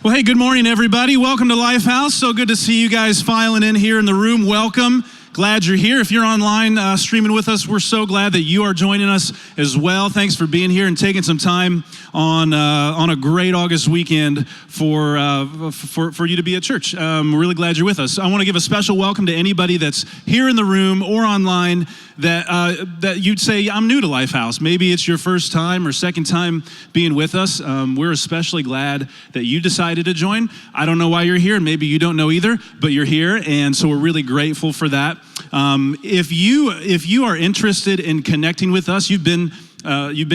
Well, hey, good morning, everybody. Welcome to Lifehouse. So good to see you guys filing in here in the room. Welcome. Glad you're here. If you're online streaming with us, we're so glad that you are joining us as well. Thanks for being here and taking some time on a great August weekend for you to be at church. We're really glad you're with us. I want to give a special welcome to anybody that's here in the room or online that you'd say, I'm new to Lifehouse. Maybe it's your first time or second time being with us. We're especially glad that you decided to join. I don't know why you're here, and maybe you don't know either, but you're here, and so we're really grateful for that. If you are interested in connecting with us, you've been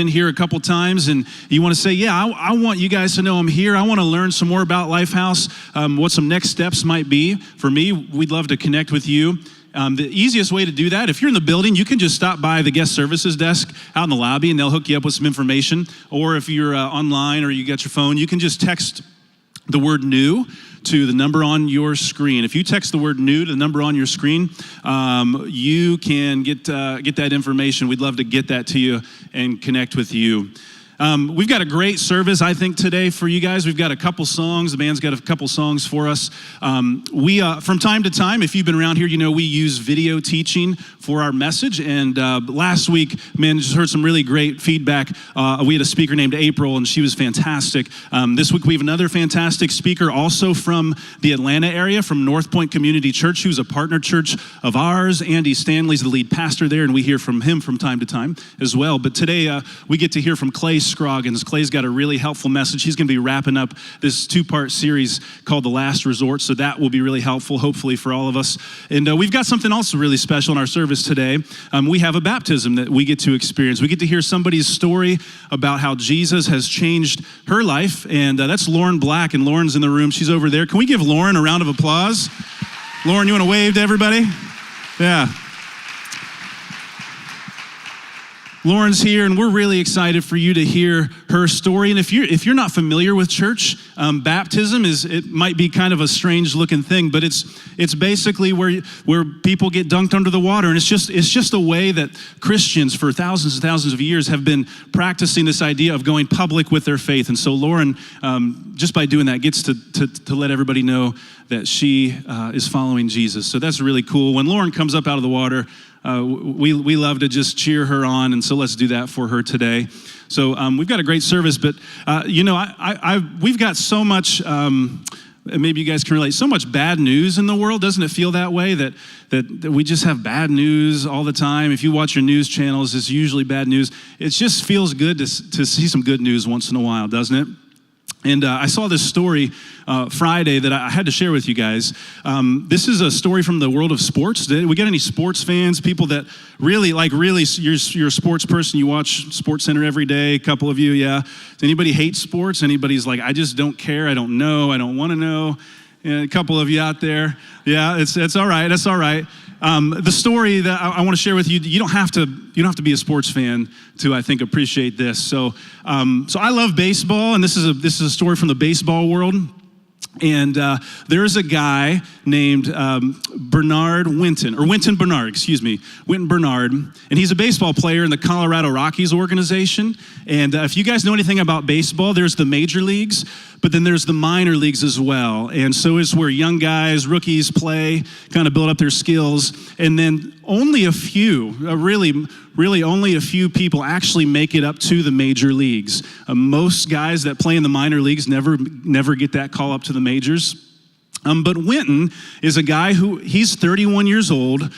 here a couple times, and you want to say, yeah, I want you guys to know I'm here. I want to learn some more about Lifehouse, what some next steps might be. For me, we'd love to connect with you. The easiest way to do that, if you're in the building, you can just stop by the guest services desk out in the lobby, and they'll hook you up with some information. Or if you're online or you got your phone, you can just text the word new to the number on your screen. If you text the word new to the number on your screen, you can get that information. We'd love to get that to you and connect with you. We've got a great service, I think, today for you guys. We've got a couple songs. The band's got a couple songs for us. We, from time to time, if you've been around here, you know we use video teaching for our message. And last week, man, just heard some really great feedback. We had a speaker named April, and she was fantastic. This week, we have another fantastic speaker, also from the Atlanta area, from North Point Community Church, who's a partner church of ours. Andy Stanley's the lead pastor there, and we hear from him from time to time as well. But today, we get to hear from Clay Scroggins. Clay's got a really helpful message. He's going to be wrapping up this two-part series called The Last Resort, so that will be really helpful, hopefully, for all of us. And we've got something else really special in our service today. We have a baptism that we get to experience. We get to hear somebody's story about how Jesus has changed her life, and that's Lauren Black, and Lauren's in the room. She's over there. Can we give Lauren a round of applause? Lauren, you want to wave to everybody? Yeah. Lauren's here, and we're really excited for you to hear her story. And if you're not familiar with church, baptism it might be kind of a strange looking thing, but it's basically where people get dunked under the water, and it's just a way that Christians for thousands and thousands of years have been practicing this idea of going public with their faith. And so Lauren, just by doing that, gets to let everybody know that she is following Jesus. So that's really cool. When Lauren comes up out of the water, we love to just cheer her on, and so let's do that for her today. So we've got a great service, but we've got so much. Maybe you guys can relate. So much bad news in the world. Doesn't it feel that way? That we just have bad news all the time. If you watch your news channels, it's usually bad news. It just feels good to see some good news once in a while, doesn't it? And I saw this story Friday that I had to share with you guys. This is a story from the world of sports. We got any sports fans, people that really, you're a sports person, you watch SportsCenter every day, a couple of you, yeah. Does anybody hate sports? Anybody's like, I just don't care, I don't know, I don't want to know? Yeah, a couple of you out there. Yeah, it's all right, that's all right. The story that I want to share with you, you don't have to be a sports fan to, I think, appreciate this. So I love baseball, and this is a story from the baseball world. And there's a guy named Wynton Bernard, and he's a baseball player in the Colorado Rockies organization. And if you guys know anything about baseball, there's the major leagues, but then there's the minor leagues as well. And so it's where young guys, rookies play, kind of build up their skills. And then only a few, really only a few people actually make it up to the major leagues. Most guys that play in the minor leagues never get that call up to the majors. But Wynton is a guy he's 31 years old.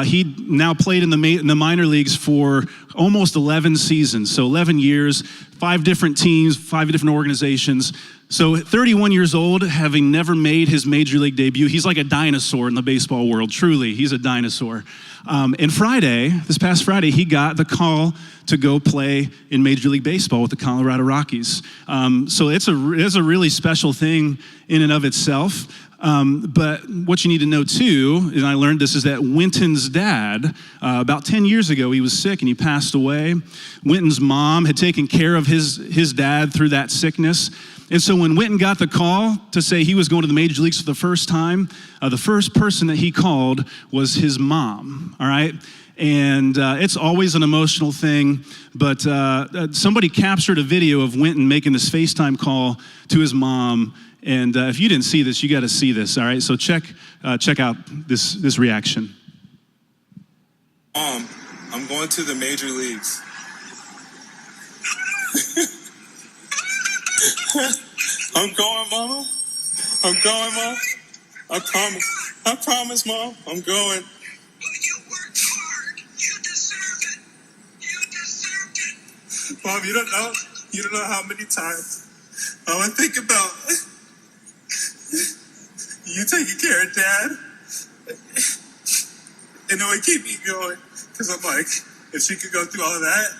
He now played in the minor leagues for almost 11 seasons, so 11 years, 5 different teams, 5 different organizations. So 31 years old, having never made his major league debut, he's like a dinosaur in the baseball world. Truly, he's a dinosaur. And this past Friday, he got the call to go play in Major League Baseball with the Colorado Rockies. So it's a really special thing in and of itself. But what you need to know too, and I learned this, is that Wynton's dad, about 10 years ago, he was sick and he passed away. Wynton's mom had taken care of his dad through that sickness. And so when Wynton got the call to say he was going to the major leagues for the first time, the first person that he called was his mom, all right? And it's always an emotional thing, but somebody captured a video of Wynton making this FaceTime call to his mom, And if you didn't see this, you got to see this. All right, so check out this reaction. I'm going to the major leagues. I'm going, Mama. I'm going, Mom. I promise. I promise, Mom. I'm going. But you worked hard. You deserve it. You deserved it. Mom, you don't know. You don't know how many times I would think about you taking care of Dad. And it would keep me going. Because I'm like, if she could go through all of that,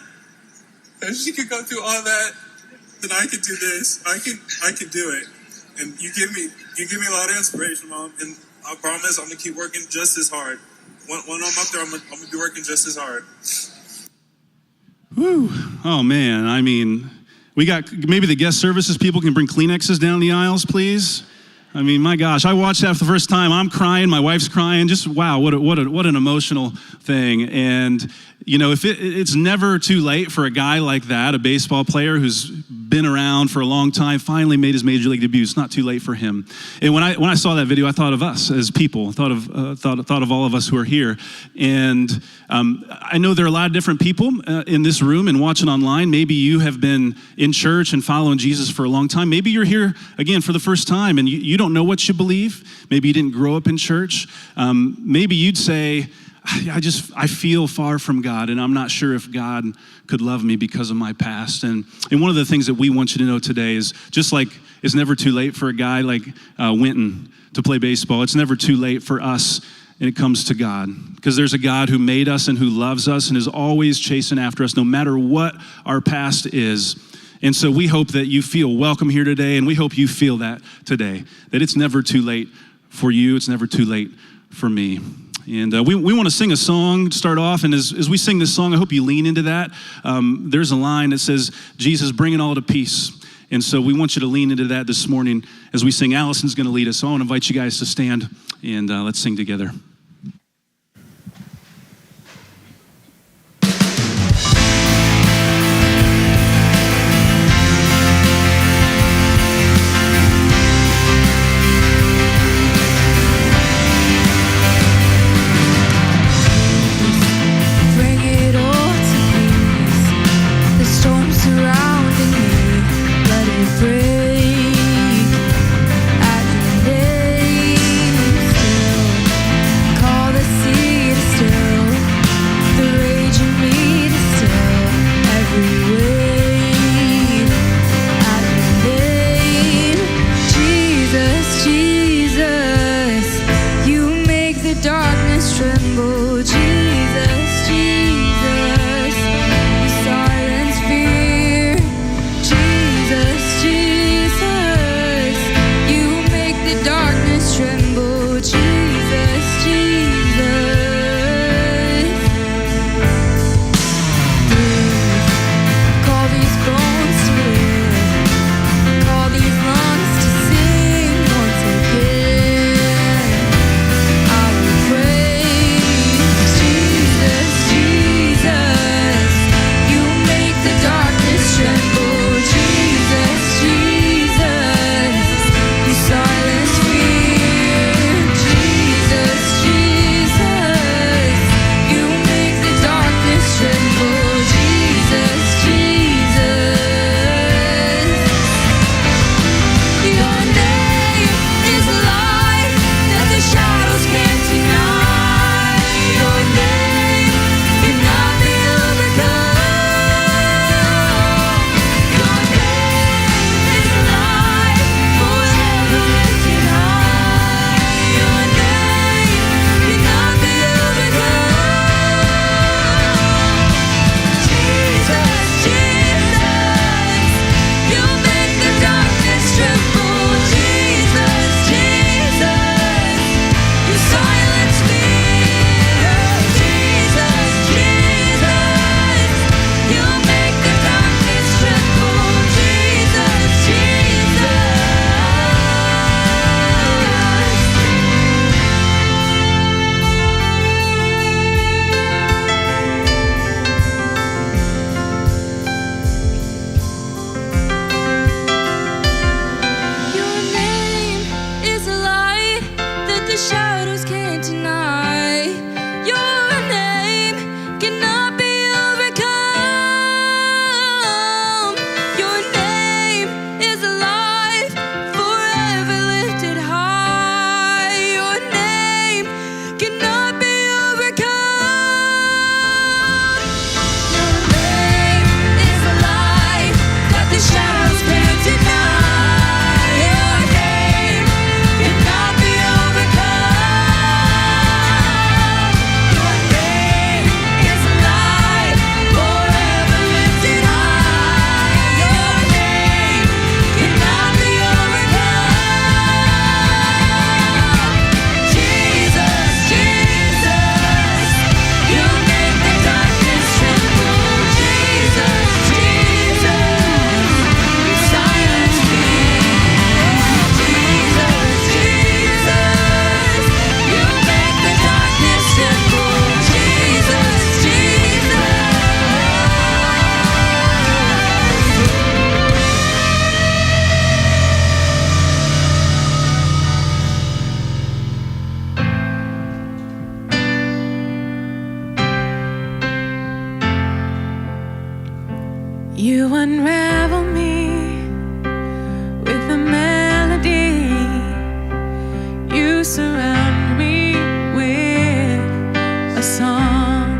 then I can do this. I can do it. And you give me a lot of inspiration, Mom. And I promise I'm gonna keep working just as hard. When I'm up there, I'm gonna be working just as hard. Whew. Oh man, I mean, we got maybe the guest services people can bring Kleenexes down the aisles, please. I mean, my gosh, I watched that for the first time. I'm crying, my wife's crying. Just wow, what an emotional thing. And you know, if it's never too late for a guy like that, a baseball player who's been around for a long time, finally made his major league debut. It's not too late for him. And when I saw that video, I thought of us as people. Thought of all of us who are here. And I know there are a lot of different people in this room and watching online. Maybe you have been in church and following Jesus for a long time. Maybe you're here again for the first time and you don't know what you believe. Maybe you didn't grow up in church. Maybe you'd say, I feel far from God, and I'm not sure if God could love me because of my past. And one of the things that we want you to know today is just like it's never too late for a guy like Winton to play baseball, it's never too late for us when it comes to God. Because there's a God who made us and who loves us and is always chasing after us no matter what our past is. And so we hope that you feel welcome here today, and we hope you feel that today, that it's never too late for you, it's never too late for me. And we want to sing a song to start off, and as we sing this song, I hope you lean into that. There's a line that says, Jesus, bring it all to peace. And so we want you to lean into that this morning as we sing. Allison's going to lead us, so I want to invite you guys to stand, and let's sing together. Break at your name still. You unravel me with a melody. You surround me with a song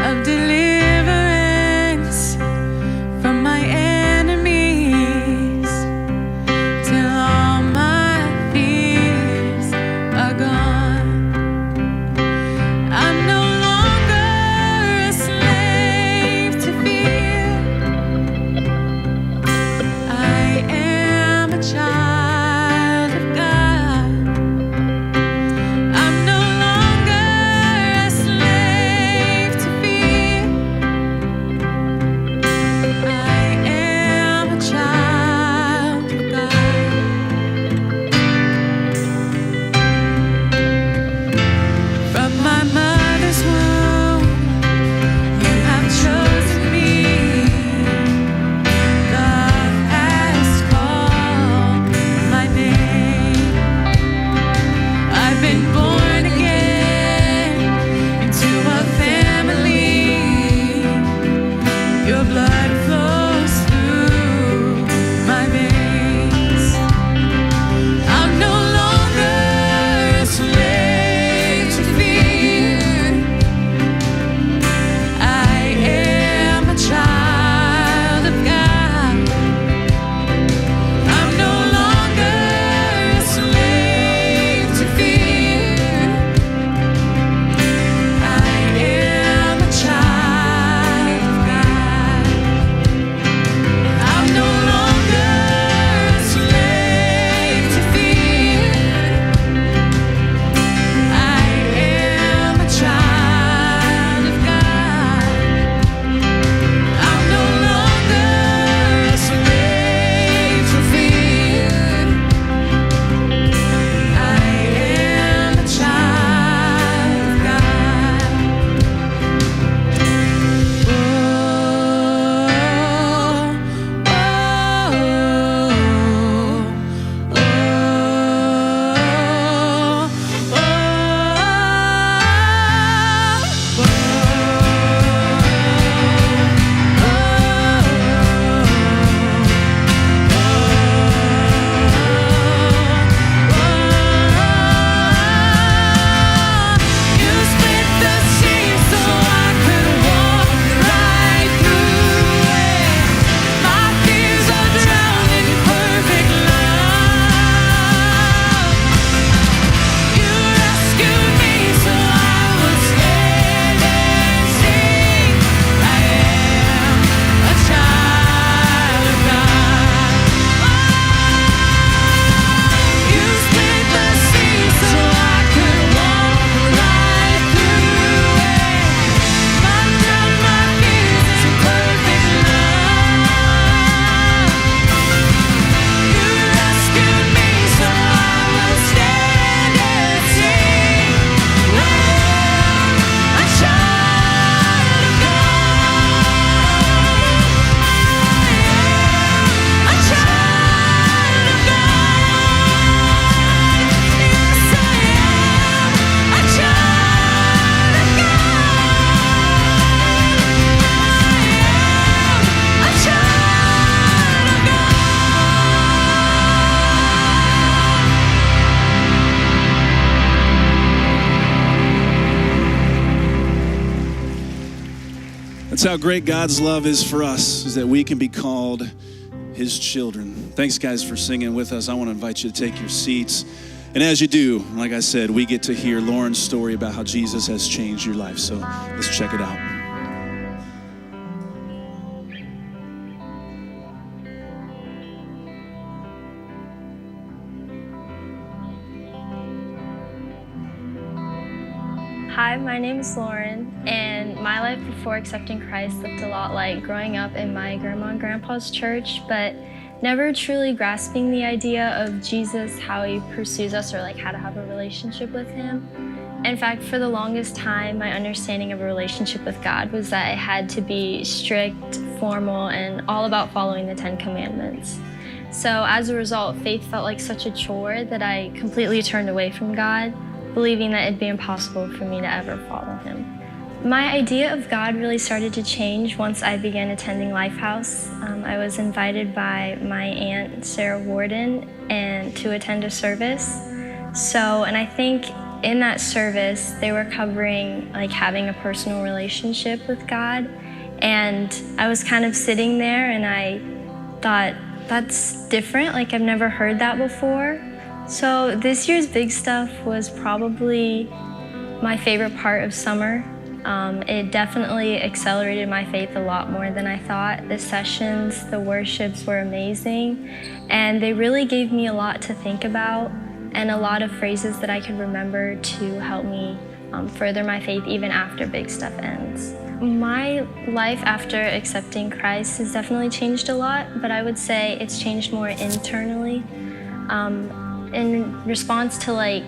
of deliverance from my enemies, till all my fears are gone. I'm no longer a slave to fear. I am a child of God. I'm no longer a slave to fear. I am a child of God. From my mother's womb, you have chosen me. God has called my name. I've been born again into a family. Your blood flows through my veins. I'm no longer a slave to fear. I am a child of God. I'm no longer a slave to fear. I am a child of God. I'm no longer a slave to fear. I am a child of God. I'm no longer a slave to fear. I am a child of God. You split the sea so I could walk right through it. My fears are drowned in perfect love. You rescued me so I would stand and sing. I am a child of God. You split the sea so I could walk right through it. Drown my fears in perfect love. You rescued me so I would stand and sing. I am a child of God. I am a child of God. Yes, I am a child of God. I am a child of God. That's how great God's love is for us, is that we can be called his children. Thanks, guys, for singing with us. I want to invite you to take your seats. And as you do, like I said, we get to hear Lauren's story about how Jesus has changed your life. So let's check it out. Hi, my name is Lauren, and my life before accepting Christ looked a lot like growing up in my grandma and grandpa's church, but never truly grasping the idea of Jesus, how he pursues us, or like how to have a relationship with him. In fact, for the longest time, my understanding of a relationship with God was that it had to be strict, formal, and all about following the 10 Commandments. So as a result, faith felt like such a chore that I completely turned away from God, believing that it'd be impossible for me to ever follow him. My idea of God really started to change once I began attending Lifehouse. I was invited by my aunt, Sarah Warden, and to attend a service. And I think in that service, they were covering like having a personal relationship with God. And I was kind of sitting there and I thought, that's different, like I've never heard that before. So this year's Big Stuff was probably my favorite part of summer. It definitely accelerated my faith a lot more than I thought. The sessions, the worships were amazing, and they really gave me a lot to think about and a lot of phrases that I could remember to help me further my faith even after Big Stuff ends. My life after accepting Christ has definitely changed a lot, but I would say it's changed more internally. In response to like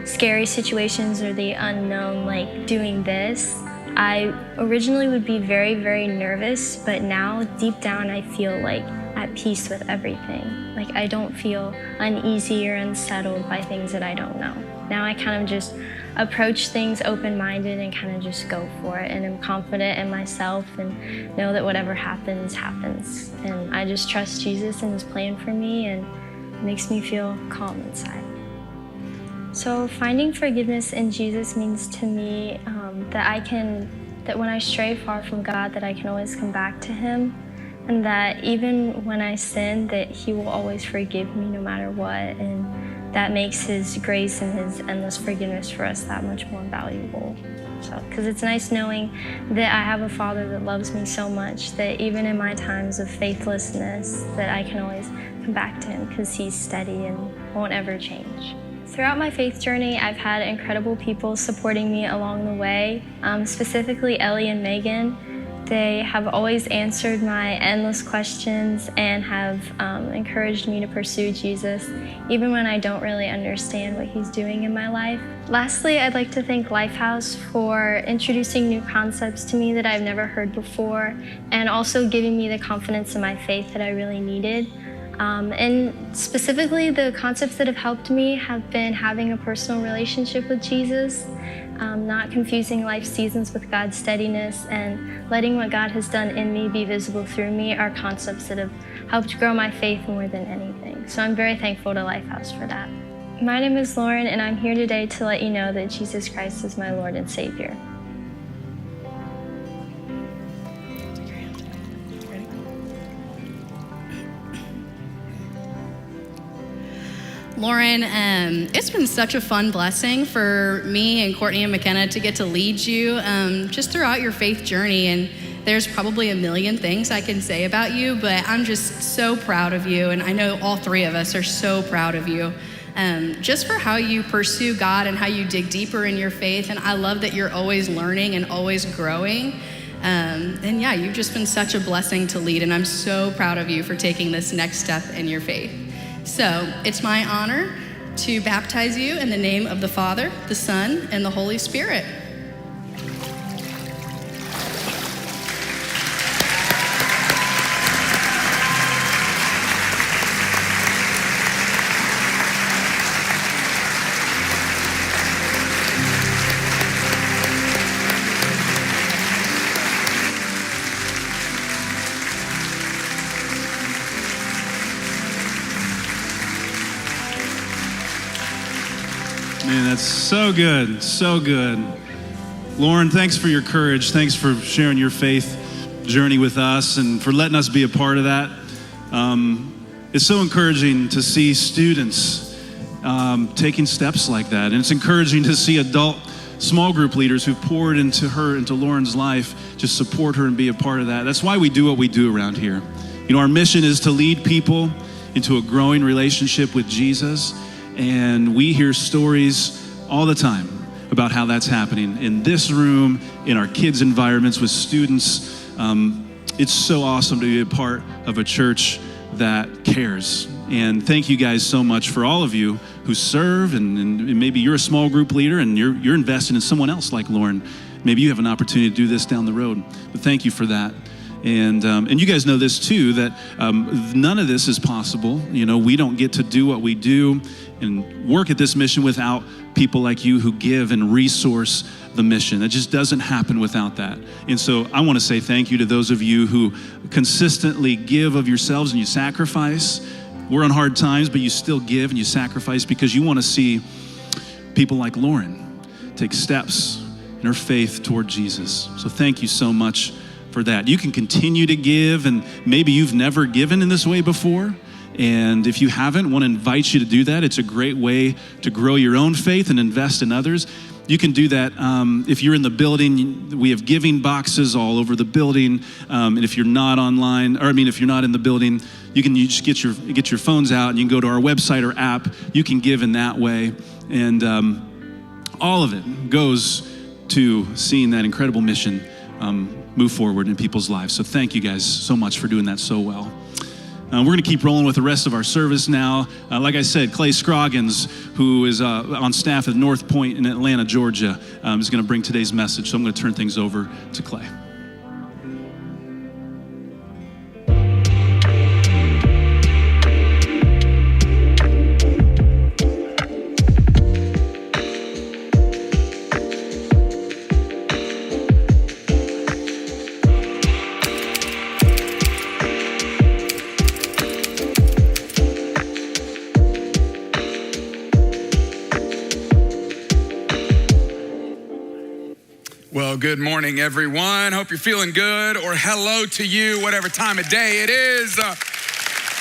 scary situations or the unknown, like doing this, I originally would be very, very nervous, but now deep down I feel like at peace with everything. Like I don't feel uneasy or unsettled by things that I don't know. Now I kind of just approach things open-minded and kind of just go for it, and I'm confident in myself and know that whatever happens, happens. And I just trust Jesus and his plan for me, and it makes me feel calm inside. So finding forgiveness in Jesus means to me that when I stray far from God, that I can always come back to him, and that even when I sin, that he will always forgive me no matter what, and that makes his grace and his endless forgiveness for us that much more valuable. Because it's nice knowing that I have a Father that loves me so much that even in my times of faithlessness, that I can always come back to him because he's steady and won't ever change. Throughout my faith journey, I've had incredible people supporting me along the way, specifically Ellie and Megan. They have always answered my endless questions and have encouraged me to pursue Jesus, even when I don't really understand what he's doing in my life. Lastly, I'd like to thank Lifehouse for introducing new concepts to me that I've never heard before, and also giving me the confidence in my faith that I really needed. And specifically, the concepts that have helped me have been having a personal relationship with Jesus, not confusing life seasons with God's steadiness, and letting what God has done in me be visible through me are concepts that have helped grow my faith more than anything. So I'm very thankful to Lifehouse for that. My name is Lauren, and I'm here today to let you know that Jesus Christ is my Lord and Savior. Lauren, it's been such a fun blessing for me and Courtney and McKenna to get to lead you just throughout your faith journey. And there's probably a million things I can say about you, but I'm just so proud of you. And I know all three of us are so proud of you just for how you pursue God and how you dig deeper in your faith. And I love that you're always learning and always growing. And yeah, you've just been such a blessing to lead. And I'm so proud of you for taking this next step in your faith. So it's my honor to baptize you in the name of the Father, the Son, and the Holy Spirit. Man, that's so good, so good. Lauren, thanks for your courage. Thanks for sharing your faith journey with us and for letting us be a part of that. It's so encouraging to see students taking steps like that. And it's encouraging to see adult small group leaders who poured into Lauren's life, just support her and be a part of that. That's why we do what we do around here. You know, our mission is to lead people into a growing relationship with Jesus. And we hear stories all the time about how that's happening in this room, in our kids' environments with students. It's so awesome to be a part of a church that cares. And thank you guys so much for all of you who serve, and maybe you're a small group leader and you're invested in someone else like Lauren. Maybe you have an opportunity to do this down the road. But thank you for that. And you guys know this too, that none of this is possible. You know, we don't get to do what we do and work at this mission without people like you who give and resource the mission. That just doesn't happen without that. And so I want to say thank you to those of you who consistently give of yourselves and you sacrifice. We're on hard times, but you still give and you sacrifice because you want to see people like Lauren take steps in her faith toward Jesus. So thank you so much for that. You can continue to give, and maybe you've never given in this way before. And if you haven't, I want to invite you to do that. It's a great way to grow your own faith and invest in others. You can do that if you're in the building. We have giving boxes all over the building. And if you're not online, if you're not in the building, you just get your phones out and you can go to our website or app. You can give in that way. And all of it goes to seeing that incredible mission move forward in people's lives. So thank you guys so much for doing that so well. We're going to keep rolling with the rest of our service now. Like I said, Clay Scroggins, who is on staff at North Point in Atlanta, Georgia, is going to bring today's message. So I'm going to turn things over to Clay. Well, good morning, everyone. Hope you're feeling good, or hello to you, whatever time of day it is.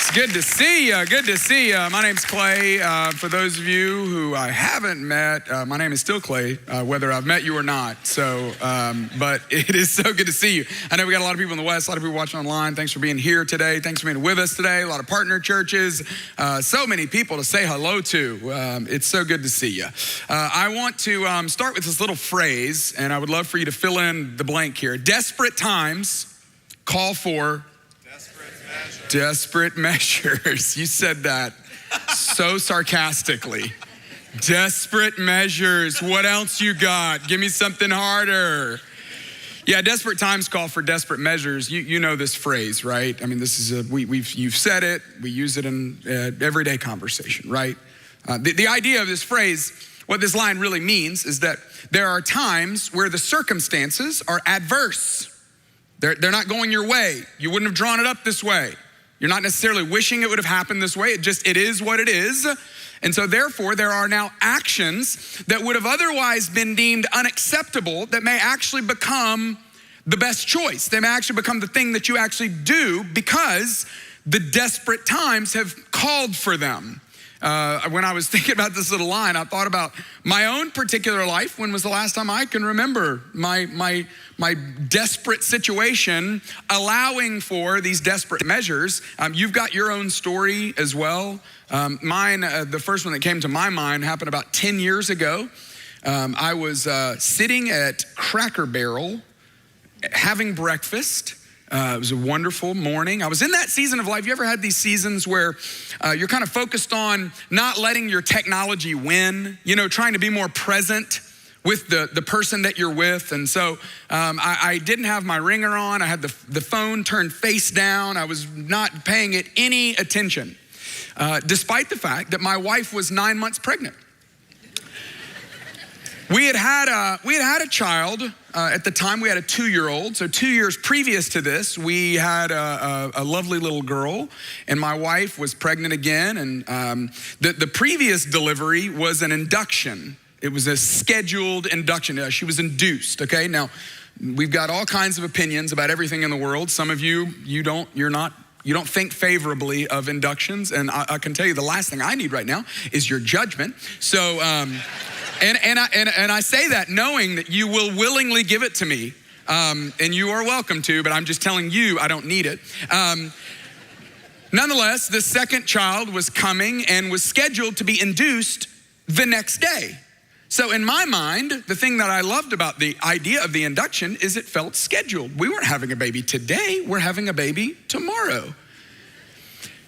It's good to see you. Good to see you. My name's Clay. For those of you who I haven't met, my name is still Clay, whether I've met you or not. So, but it is so good to see you. I know we got a lot of people in the West, a lot of people watching online. Thanks for being here today. Thanks for being with us today. A lot of partner churches, so many people to say hello to. It's so good to see you. I want to start with this little phrase, and I would love for you to fill in the blank here. Desperate times call for desperate measures. You said that so sarcastically. Desperate measures. What else you got? Give me something harder. Yeah, desperate times call for desperate measures. You know this phrase, right? I mean, this is you've said it. We use it in everyday conversation, right? The idea of this phrase, what this line really means, is that there are times where the circumstances are adverse. They're not going your way. You wouldn't have drawn it up this way. You're not necessarily wishing it would have happened this way. It is what it is. And so therefore, there are now actions that would have otherwise been deemed unacceptable that may actually become the best choice. They may actually become the thing that you actually do because the desperate times have called for them. When I was thinking about this little line, I thought about my own particular life. When was the last time I can remember my desperate situation allowing for these desperate measures? You've got your own story as well. Mine, the first one that came to my mind happened about 10 years ago. I was sitting at Cracker Barrel having breakfast. It was a wonderful morning. I was in that season of life. You ever had these seasons where you're kind of focused on not letting your technology win, trying to be more present with the person that you're with? And so I didn't have my ringer on. I had the phone turned face down. I was not paying it any attention, despite the fact that my wife was 9 months pregnant. We had a child. At the time, we had a 2-year-old. So 2 years previous to this, we had a lovely little girl, and my wife was pregnant again. And the previous delivery was an induction. It was a scheduled induction. She was induced. Okay, now we've got all kinds of opinions about everything in the world. Some of you don't think favorably of inductions, and I can tell you the last thing I need right now is your judgment. So. And I say that knowing that you will willingly give it to me, and you are welcome to, but I'm just telling you I don't need it. Nonetheless, the second child was coming and was scheduled to be induced the next day. So in my mind, the thing that I loved about the idea of the induction is it felt scheduled. We weren't having a baby today, we're having a baby tomorrow.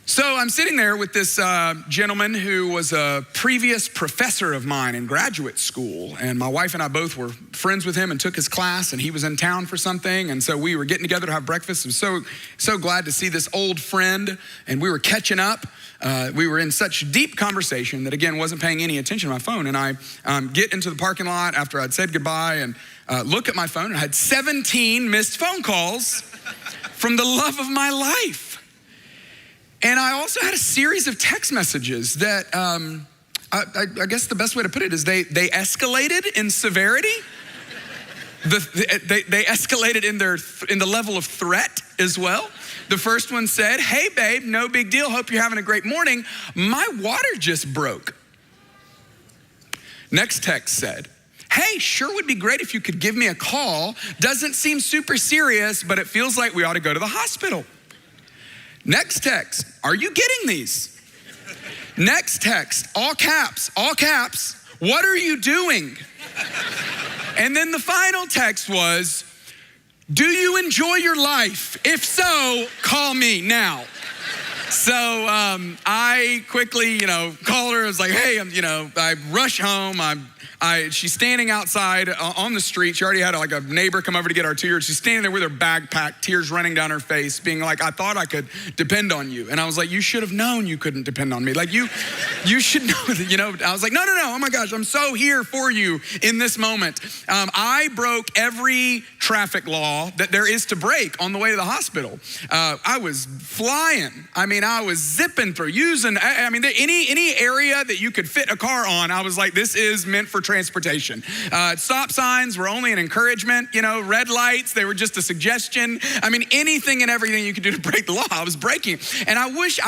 So I'm sitting there with this gentleman who was a previous professor of mine in graduate school. And my wife and I both were friends with him and took his class, and he was in town for something. And so we were getting together to have breakfast. I'm so glad to see this old friend, and we were catching up. We were in such deep conversation that, again, wasn't paying any attention to my phone. And I get into the parking lot after I'd said goodbye and look at my phone, and I had 17 missed phone calls from the love of my life. And I also had a series of text messages that I guess the best way to put it is they escalated in severity. They escalated in the level of threat as well. The first one said, "Hey babe, no big deal. Hope you're having a great morning. My water just broke." Next text said, "Hey, sure would be great if you could give me a call. Doesn't seem super serious, but it feels like we ought to go to the hospital." Next text, "Are you getting these?" Next text, all caps, "What are you doing?" And then the final text was, "Do you enjoy your life? If so, call me now." So I quickly, called her. I was like, "Hey, I rush home. She's standing outside on the street. She already had a neighbor come over to get our 2-year-old. She's standing there with her bag packed, tears running down her face, being like, "I thought I could depend on you." And I was like, "You should have known you couldn't depend on me. Like you should know that, I was like, no, oh my gosh, I'm so here for you in this moment." I broke every traffic law that there is to break on the way to the hospital. I was flying. I was zipping through, using, any area that you could fit a car on, I was like, this is meant for transportation. Stop signs were only an encouragement, red lights, they were just a suggestion. Anything and everything you could do to break the law, I was breaking. And I wish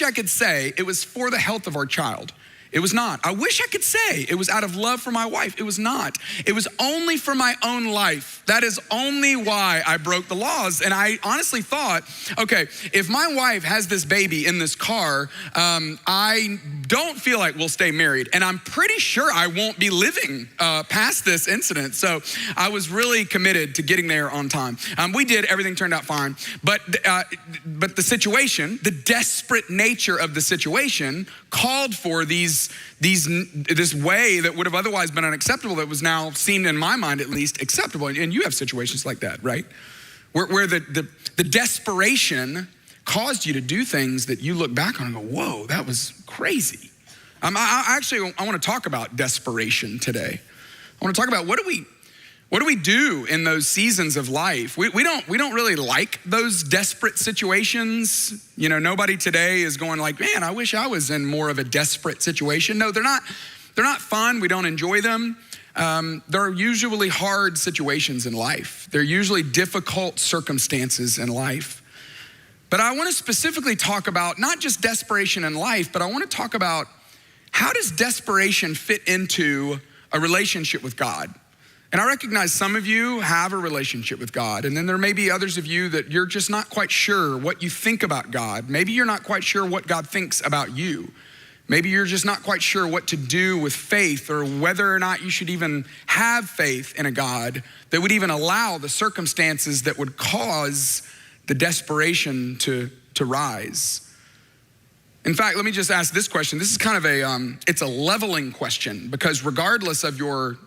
I could say it was for the health of our child. It was not. I wish I could say it was out of love for my wife. It was not. It was only for my own life. That is only why I broke the laws. And I honestly thought, okay, if my wife has this baby in this car, I don't feel like we'll stay married. And I'm pretty sure I won't be living past this incident. So I was really committed to getting there on time. We did. Everything turned out fine. But the situation, the desperate nature of the situation called for this way that would have otherwise been unacceptable that was now seemed, in my mind at least, acceptable. And you have situations like that, right? Where the desperation caused you to do things that you look back on and go, whoa, that was crazy. I want to talk about desperation today. I want to talk about what do we do in those seasons of life? We don't really like those desperate situations. Nobody today is going like, man, I wish I was in more of a desperate situation. No, they're not fun. We don't enjoy them. They're usually hard situations in life. They're usually difficult circumstances in life. But I want to specifically talk about not just desperation in life, but I want to talk about how does desperation fit into a relationship with God? And I recognize some of you have a relationship with God, and then there may be others of you that you're just not quite sure what you think about God. Maybe you're not quite sure what God thinks about you. Maybe you're just not quite sure what to do with faith, or whether or not you should even have faith in a God that would even allow the circumstances that would cause the desperation to rise. In fact, let me just ask this question. This is kind of it's a leveling question, because regardless of your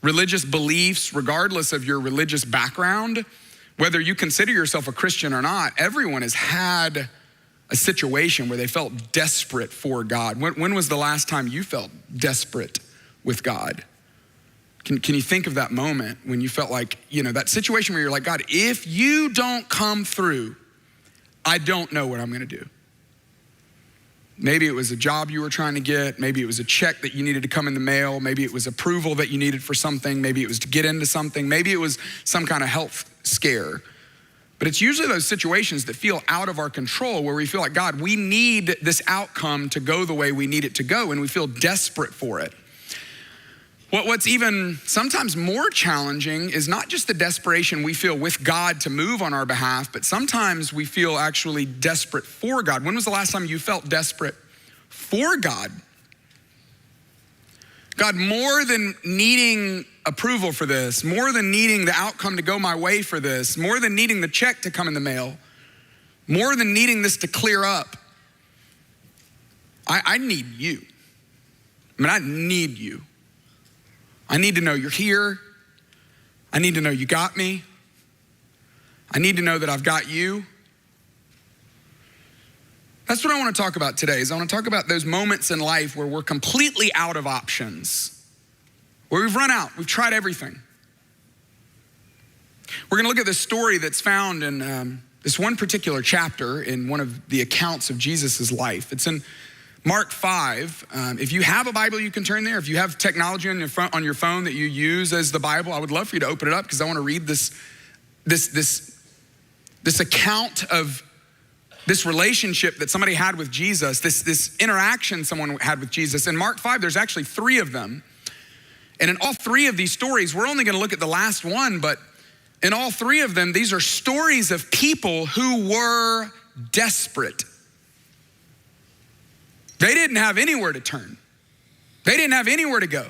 religious beliefs, regardless of your religious background, whether you consider yourself a Christian or not, everyone has had a situation where they felt desperate for God. When was the last time you felt desperate with God? Can you think of that moment when you felt like, that situation where you're like, God, if you don't come through, I don't know what I'm gonna do. Maybe it was a job you were trying to get. Maybe it was a check that you needed to come in the mail. Maybe it was approval that you needed for something. Maybe it was to get into something. Maybe it was some kind of health scare. But it's usually those situations that feel out of our control, where we feel like, God, we need this outcome to go the way we need it to go, and we feel desperate for it. What's even sometimes more challenging is not just the desperation we feel with God to move on our behalf, but sometimes we feel actually desperate for God. When was the last time you felt desperate for God? God, more than needing approval for this, more than needing the outcome to go my way for this, more than needing the check to come in the mail, more than needing this to clear up, I need you. I mean, I need you. I need to know you're here. I need to know you got me. I need to know that I've got you. That's what I want to talk about today, is I want to talk about those moments in life where we're completely out of options, where we've run out, we've tried everything. We're going to look at this story that's found in this one particular chapter in one of the accounts of Jesus' life. It's in Mark 5. If you have a Bible, you can turn there. If you have technology on your phone that you use as the Bible, I would love for you to open it up, because I want to read this account of this relationship that somebody had with Jesus, this interaction someone had with Jesus. In Mark 5, there's actually 3 of them. And in all 3 of these stories, we're only going to look at the last one, but in all 3 of them, these are stories of people who were desperate. They didn't have anywhere to turn. They didn't have anywhere to go.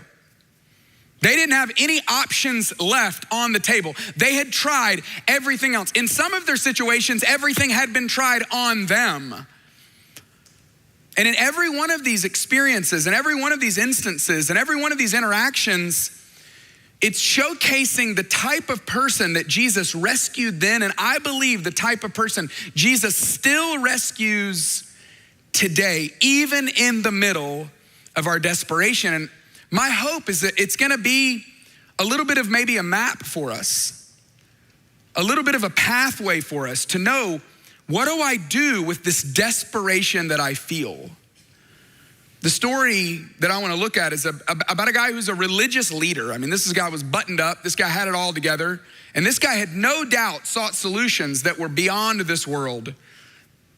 They didn't have any options left on the table. They had tried everything else. In some of their situations, everything had been tried on them. And in every one of these experiences, and every one of these instances, and every one of these interactions, it's showcasing the type of person that Jesus rescued then, and I believe the type of person Jesus still rescues today, even in the middle of our desperation. And my hope is that it's gonna be a little bit of maybe a map for us, a little bit of a pathway for us to know, what do I do with this desperation that I feel? The story that I wanna look at is about a guy who's a religious leader. I mean, this guy was buttoned up, this guy had it all together, and this guy had no doubt sought solutions that were beyond this world.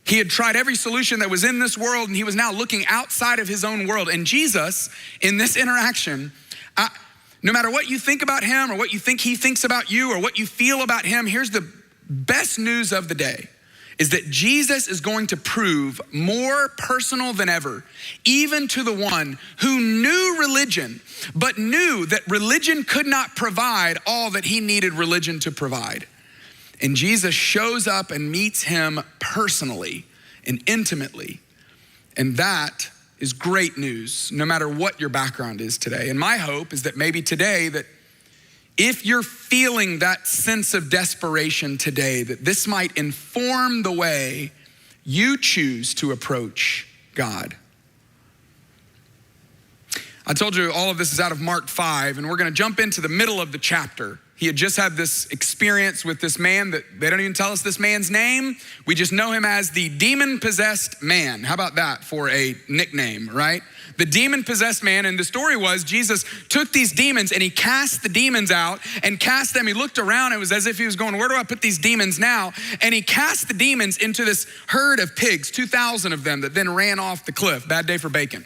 He had tried every solution that was in this world, and he was now looking outside of his own world. And Jesus, in this interaction, no matter what you think about him or what you think he thinks about you or what you feel about him, here's the best news of the day, is that Jesus is going to prove more personal than ever, even to the one who knew religion, but knew that religion could not provide all that he needed religion to provide. And Jesus shows up and meets him personally and intimately. And that is great news, no matter what your background is today. And my hope is that maybe today, that if you're feeling that sense of desperation today, that this might inform the way you choose to approach God. I told you all of this is out of Mark 5, and we're gonna jump into the middle of the chapter. He had just had this experience with this man that they don't even tell us this man's name. We just know him as the demon-possessed man. How about that for a nickname, right? The demon-possessed man, and the story was Jesus took these demons and he cast the demons out and cast them. He looked around, it was as if he was going, where do I put these demons now? And he cast the demons into this herd of pigs, 2,000 of them, that then ran off the cliff. Bad day for bacon.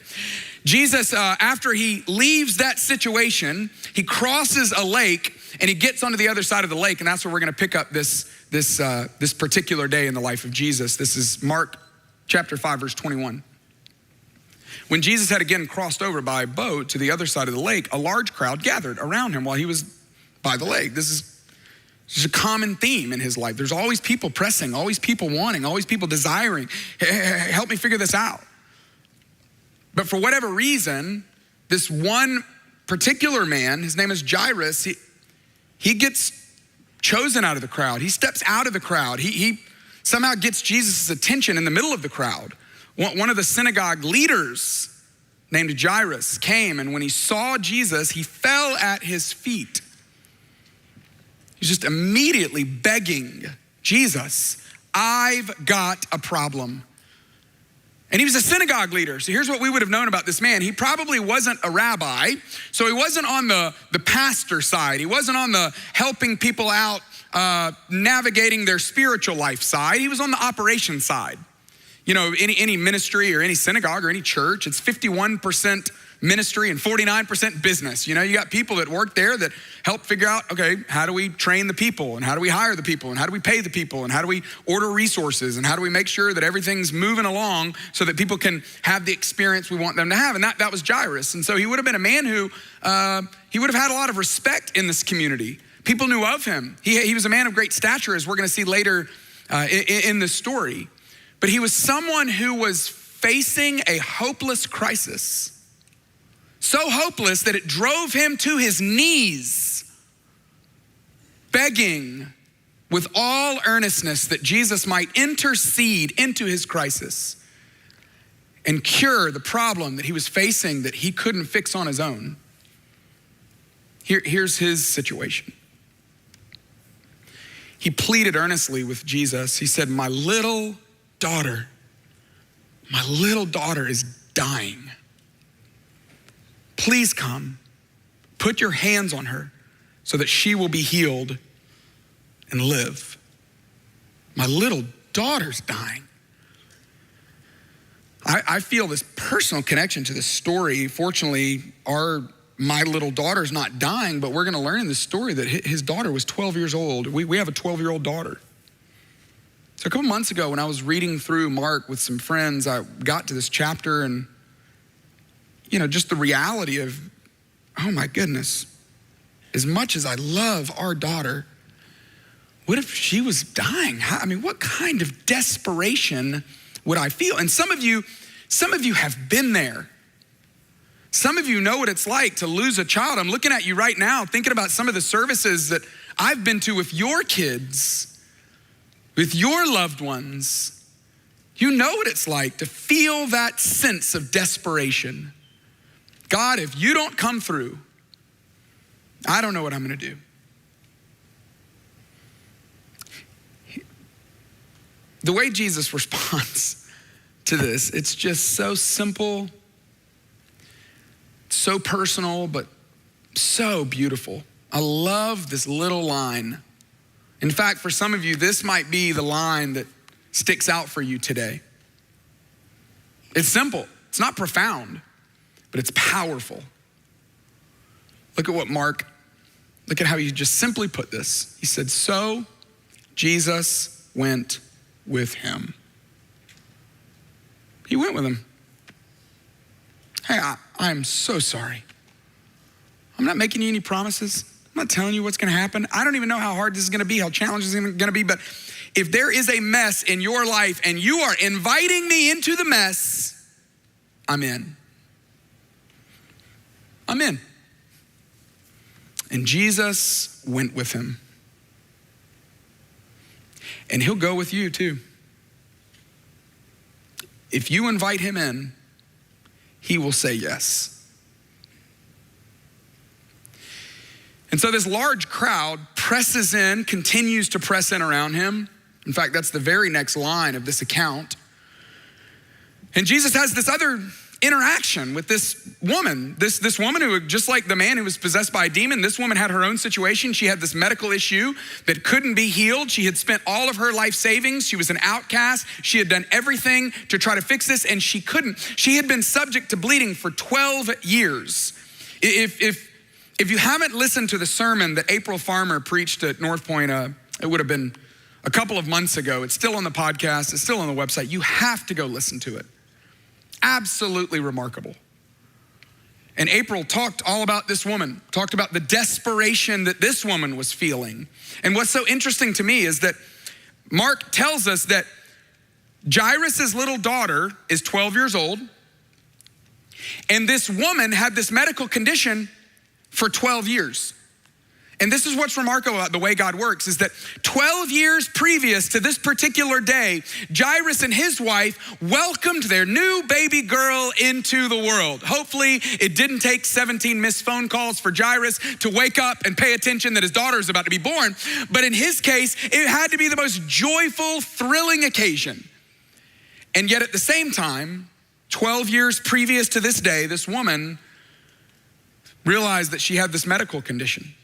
Jesus, after he leaves that situation, he crosses a lake and he gets onto the other side of the lake, and that's where we're gonna pick up this particular day in the life of Jesus. This is Mark chapter 5, verse 21. When Jesus had again crossed over by boat to the other side of the lake, a large crowd gathered around him while he was by the lake. This is a common theme in his life. There's always people pressing, always people wanting, always people desiring. Hey, help me figure this out. But for whatever reason, this one particular man, his name is Jairus, he gets chosen out of the crowd. He steps out of the crowd. He somehow gets Jesus' attention in the middle of the crowd. One of the synagogue leaders named Jairus came, and when he saw Jesus, he fell at his feet. He's just immediately begging Jesus, I've got a problem. And he was a synagogue leader. So here's what we would have known about this man. He probably wasn't a rabbi. So he wasn't on the pastor side. He wasn't on the helping people out, navigating their spiritual life side. He was on the operation side. You know, any ministry or any synagogue or any church, it's 51% ministry and 49% business. You know, you got people that work there that help figure out, okay, how do we train the people, and how do we hire the people, and how do we pay the people, and how do we order resources, and how do we make sure that everything's moving along so that people can have the experience we want them to have. And that was Jairus. And so he would have been a man who, he would have had a lot of respect in this community. People knew of him. He was a man of great stature, as we're gonna see later in the story. But he was someone who was facing a hopeless crisis. So hopeless that it drove him to his knees, begging with all earnestness that Jesus might intercede into his crisis and cure the problem that he was facing that he couldn't fix on his own. Here's his situation. He pleaded earnestly with Jesus. He said, my little daughter is dying. Please come, put your hands on her so that she will be healed and live. My little daughter's dying. I feel this personal connection to this story. Fortunately, my little daughter's not dying, but we're gonna learn in this story that his daughter was 12 years old. We have a 12-year-old daughter. So a couple months ago when I was reading through Mark with some friends, I got to this chapter and, just the reality of, oh my goodness, as much as I love our daughter, what if she was dying? What kind of desperation would I feel? And some of you have been there. Some of you know what it's like to lose a child. I'm looking at you right now, thinking about some of the services that I've been to with your kids, with your loved ones. You know what it's like to feel that sense of desperation. God, if you don't come through, I don't know what I'm gonna do. The way Jesus responds to this, it's just so simple, so personal, but so beautiful. I love this little line. In fact, for some of you, this might be the line that sticks out for you today. It's simple, it's not profound, but it's powerful. Look at how he just simply put this. He said, so Jesus went with him. He went with him. Hey, I'm so sorry. I'm not making you any promises. I'm not telling you what's gonna happen. I don't even know how hard this is gonna be, how challenging it's gonna be, but if there is a mess in your life and you are inviting me into the mess, I'm in. I'm in. And Jesus went with him. And he'll go with you too. If you invite him in, he will say yes. And so this large crowd presses in, continues to press in around him. In fact, that's the very next line of this account. And Jesus has this other interaction with this woman. This woman who, just like the man who was possessed by a demon, this woman had her own situation. She had this medical issue that couldn't be healed. She had spent all of her life savings. She was an outcast. She had done everything to try to fix this, and she couldn't. She had been subject to bleeding for 12 years. If you haven't listened to the sermon that April Farmer preached at North Point, it would have been a couple of months ago. It's still on the podcast. It's still on the website. You have to go listen to it. Absolutely remarkable. And April talked all about this woman, talked about the desperation that this woman was feeling. And what's so interesting to me is that Mark tells us that Jairus' little daughter is 12 years old, and this woman had this medical condition for 12 years. And this is what's remarkable about the way God works, is that 12 years previous to this particular day, Jairus and his wife welcomed their new baby girl into the world. Hopefully it didn't take 17 missed phone calls for Jairus to wake up and pay attention that his daughter is about to be born. But in his case, it had to be the most joyful, thrilling occasion. And yet at the same time, 12 years previous to this day, this woman realized that she had this medical condition.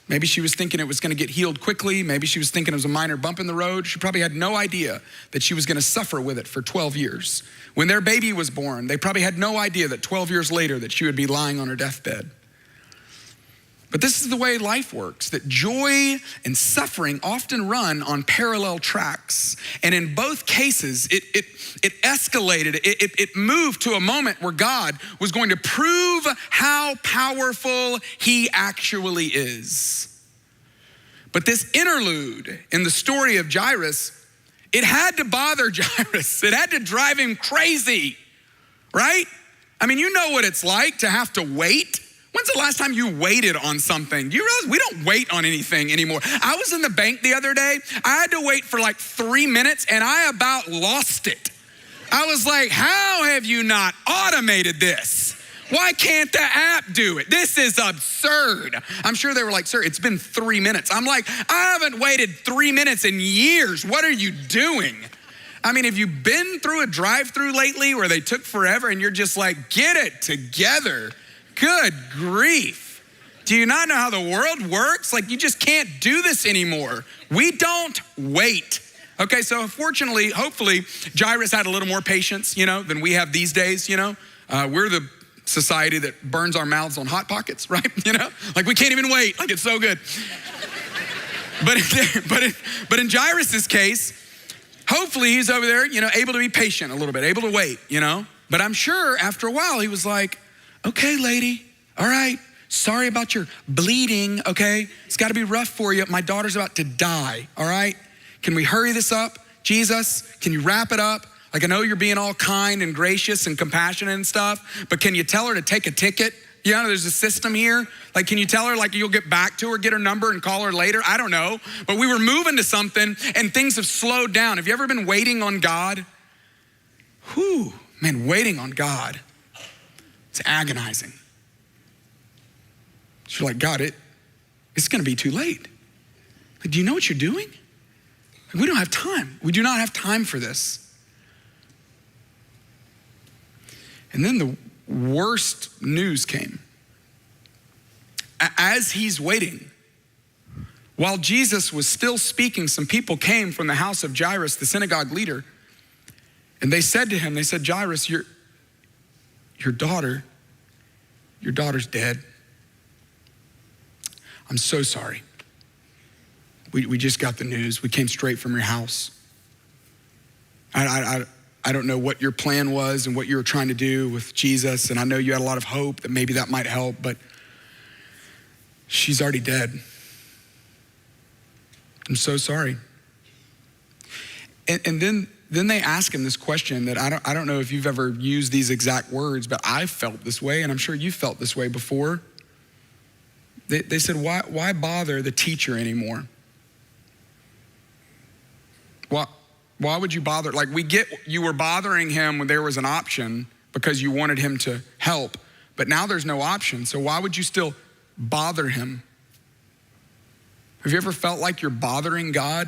Maybe she was thinking it was gonna get healed quickly. Maybe she was thinking it was a minor bump in the road. She probably had no idea that she was gonna suffer with it for 12 years. When their baby was born, they probably had no idea that 12 years later that she would be lying on her deathbed. But this is the way life works, that joy and suffering often run on parallel tracks. And in both cases, it escalated, it moved to a moment where God was going to prove how powerful he actually is. But this interlude in the story of Jairus it had to bother Jairus. It had to drive him crazy, right? I mean, you know what it's like to have to wait. When's the last time you waited on something? Do you realize we don't wait on anything anymore? I was in the bank the other day. I had to wait for like 3 minutes and I about lost it. I was like, how have you not automated this? Why can't the app do it? This is absurd. I'm sure they were like, sir, it's been 3 minutes. I'm like, I haven't waited 3 minutes in years. What are you doing? I mean, have you been through a drive-through lately where they took forever and you're just like, get it together? Good grief. Do you not know how the world works? Like, you just can't do this anymore. We don't wait. Okay, so fortunately, hopefully, Jairus had a little more patience, than we have these days, We're the society that burns our mouths on Hot Pockets, right? Like we can't even wait, like it's so good. But in Jairus's case, hopefully he's over there, able to be patient a little bit, able to wait, But I'm sure after a while he was like, okay, lady, all right, sorry about your bleeding, okay? It's gotta be rough for you. My daughter's about to die, all right? Can we hurry this up? Jesus, can you wrap it up? Like, I know you're being all kind and gracious and compassionate and stuff, but can you tell her to take a ticket? There's a system here. Like, can you tell her, like, you'll get back to her, get her number and call her later? I don't know. But we were moving to something and things have slowed down. Have you ever been waiting on God? Whew, man, waiting on God. It's agonizing. So you're like, God, it's gonna be too late. Like, do you know what you're doing? Like, we don't have time. We do not have time for this. And then the worst news came. As he's waiting, while Jesus was still speaking, some people came from the house of Jairus, the synagogue leader, and they said to him, Jairus, your daughter's dead. I'm so sorry. We just got the news. We came straight from your house. I don't know what your plan was and what you were trying to do with Jesus, and I know you had a lot of hope that maybe that might help, but she's already dead. I'm so sorry. And then they ask him this question that I don't know if you've ever used these exact words, but I felt this way, and I'm sure you felt this way before. They said, why bother the teacher anymore? Why would you bother? Like, we get you were bothering him when there was an option because you wanted him to help, but now there's no option, so why would you still bother him? Have you ever felt like you're bothering God?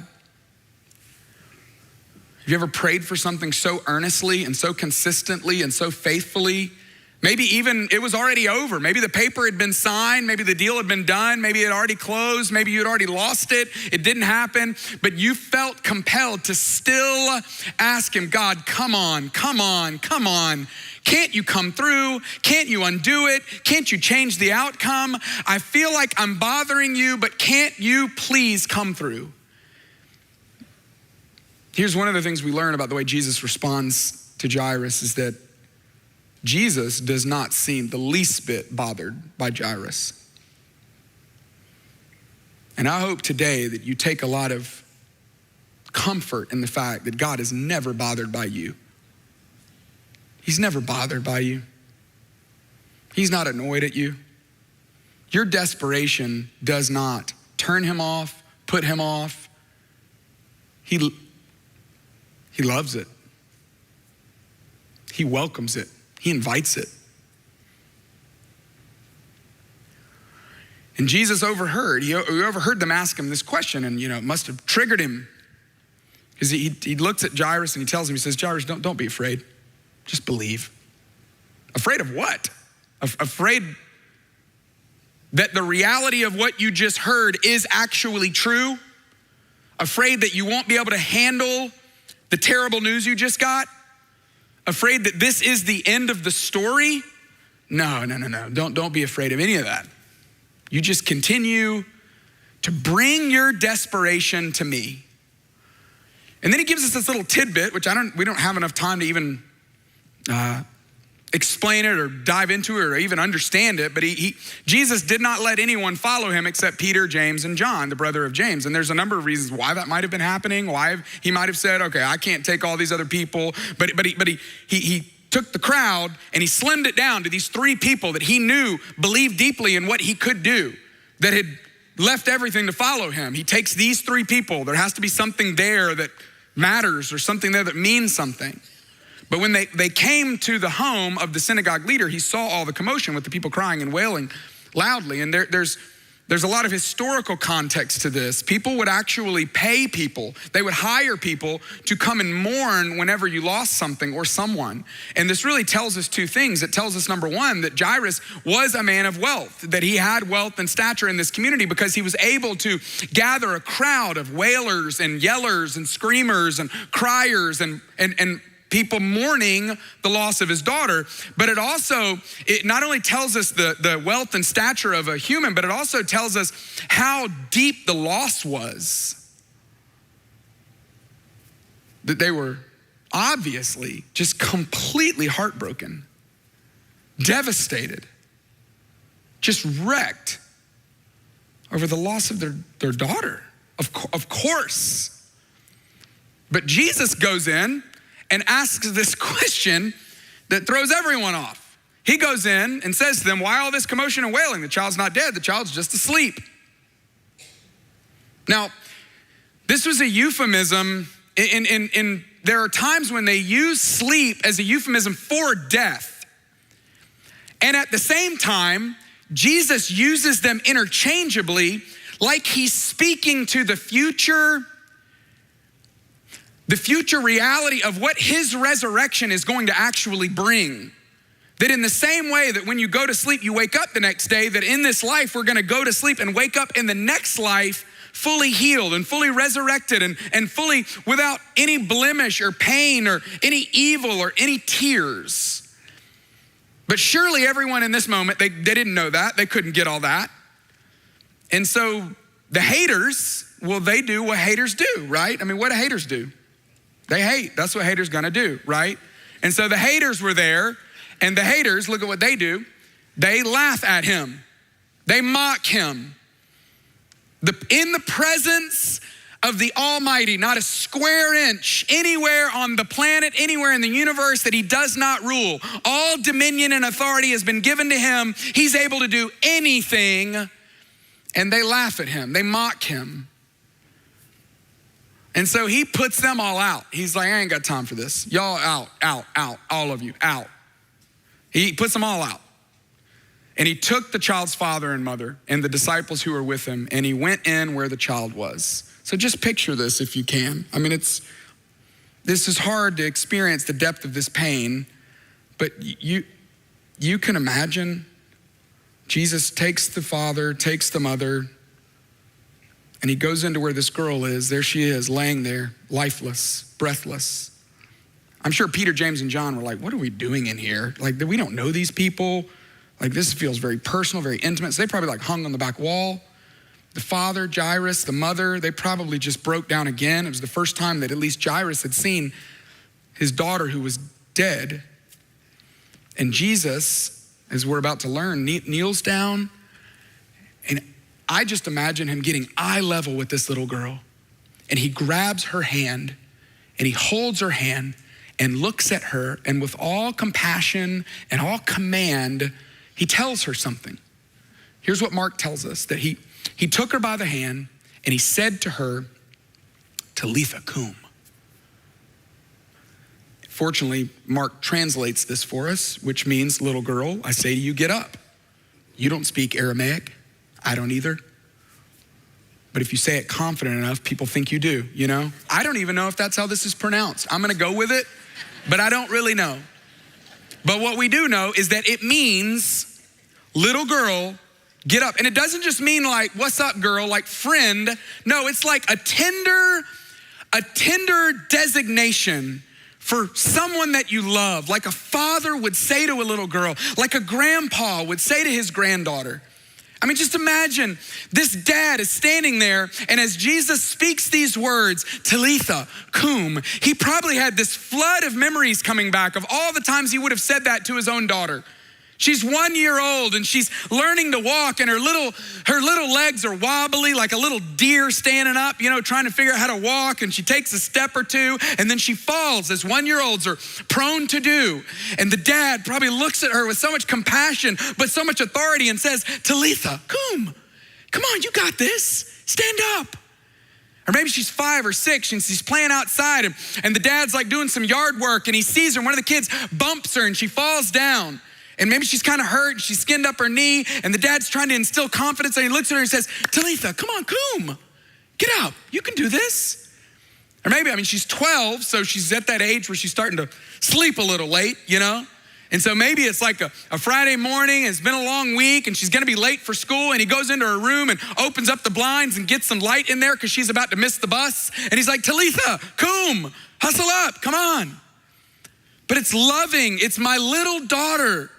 Have you ever prayed for something so earnestly and so consistently and so faithfully? Maybe even it was already over. Maybe the paper had been signed. Maybe the deal had been done. Maybe it had already closed. Maybe you had already lost it. It didn't happen. But you felt compelled to still ask him, God, come on. Can't you come through? Can't you undo it? Can't you change the outcome? I feel like I'm bothering you, but can't you please come through? Here's one of the things we learn about the way Jesus responds to Jairus is that Jesus does not seem the least bit bothered by Jairus. And I hope today that you take a lot of comfort in the fact that God is never bothered by you. He's never bothered by you. He's not annoyed at you. Your desperation does not turn him off, put him off. He loves it. He welcomes it. He invites it. And Jesus overheard. He overheard them ask him this question, and it must have triggered him. Because he looks at Jairus and he tells him, he says, Jairus, don't be afraid. Just believe. Afraid of what? Afraid that the reality of what you just heard is actually true? Afraid that you won't be able to handle the terrible news you just got? Afraid that this is the end of the story? No. Don't be afraid of any of that. You just continue to bring your desperation to me. And then he gives us this little tidbit, which we don't have enough time to even explain it or dive into it or even understand it, but Jesus did not let anyone follow him except Peter, James, and John, the brother of James. And there's a number of reasons why that might have been happening, why he might have said, okay, I can't take all these other people, but he took the crowd and he slimmed it down to these 3 people that he knew believed deeply in what he could do, that had left everything to follow him. He takes these 3 people. There has to be something there that matters or something there that means something. But when they came to the home of the synagogue leader, he saw all the commotion with the people crying and wailing loudly. And there's a lot of historical context to this. People would actually pay people. They would hire people to come and mourn whenever you lost something or someone. And this really tells us 2 things. It tells us, number 1, that Jairus was a man of wealth, that he had wealth and stature in this community because he was able to gather a crowd of wailers and yellers and screamers and criers and people mourning the loss of his daughter. But it not only tells us the wealth and stature of a human, but it also tells us how deep the loss was. That they were obviously just completely heartbroken, devastated, just wrecked over the loss of their daughter, of course. But Jesus goes in and asks this question that throws everyone off. He goes in and says to them, why all this commotion and wailing? The child's not dead, the child's just asleep. Now, this was a euphemism. There are times when they use sleep as a euphemism for death. And at the same time, Jesus uses them interchangeably, like he's speaking to the future reality of what his resurrection is going to actually bring. That in the same way that when you go to sleep, you wake up the next day, that in this life, we're gonna go to sleep and wake up in the next life fully healed and fully resurrected and fully without any blemish or pain or any evil or any tears. But surely everyone in this moment, they didn't know that. They couldn't get all that. And so the haters, well, they do what haters do, right? I mean, what do haters do? They hate. That's what haters gonna do, right? And so the haters were there, and the haters, look at what they do. They laugh at him. They mock him. In the presence of the Almighty, not a square inch anywhere on the planet, anywhere in the universe that he does not rule. All dominion and authority has been given to him. He's able to do anything, and they laugh at him. They mock him. And so he puts them all out. He's like, I ain't got time for this. Y'all out, all of you, out. He puts them all out. And he took the child's father and mother and the disciples who were with him, and he went in where the child was. So just picture this if you can. I mean, this is hard to experience the depth of this pain, but you can imagine Jesus takes the father, takes the mother, and he goes into where this girl is. There she is, laying there, lifeless, breathless. I'm sure Peter, James, and John were like, what are we doing in here? Like, we don't know these people. Like, this feels very personal, very intimate. So they probably like hung on the back wall. The father, Jairus, the mother, they probably just broke down again. It was the first time that at least Jairus had seen his daughter who was dead. And Jesus, as we're about to learn, kneels down, and I just imagine him getting eye level with this little girl, and he grabs her hand and he holds her hand and looks at her, and with all compassion and all command, he tells her something. Here's what Mark tells us, that he took her by the hand and he said to her, Talitha cum. Fortunately, Mark translates this for us, which means, little girl, I say to you, get up. You don't speak Aramaic. I don't either. But if you say it confident enough, people think you do, you know? I don't even know if that's how this is pronounced. I'm gonna go with it, but I don't really know. But what we do know is that it means, little girl, get up. And it doesn't just mean like, what's up, girl, like friend. No, it's like a tender designation for someone that you love, like a father would say to a little girl, like a grandpa would say to his granddaughter. I mean, just imagine this dad is standing there, and as Jesus speaks these words, Talitha, cum, he probably had this flood of memories coming back of all the times he would have said that to his own daughter. She's 1 year old and she's learning to walk, and her little legs are wobbly like a little deer standing up, trying to figure out how to walk. And she takes a step or two and then she falls, as 1 year olds are prone to do. And the dad probably looks at her with so much compassion, but so much authority, and says, Talitha, cum, come on, you got this, stand up. Or maybe she's 5 or 6 and she's playing outside, and the dad's like doing some yard work, and he sees her, and one of the kids bumps her and she falls down. And maybe she's kind of hurt, and she's skinned up her knee, and the dad's trying to instill confidence, and he looks at her and says, Talitha, come on, cum, get up, you can do this. Or maybe, she's 12, so she's at that age where she's starting to sleep a little late, And so maybe it's like a Friday morning, and it's been a long week, and she's gonna be late for school, and he goes into her room and opens up the blinds and gets some light in there because she's about to miss the bus. And he's like, Talitha, cum, hustle up, come on. But it's loving, it's my little daughter.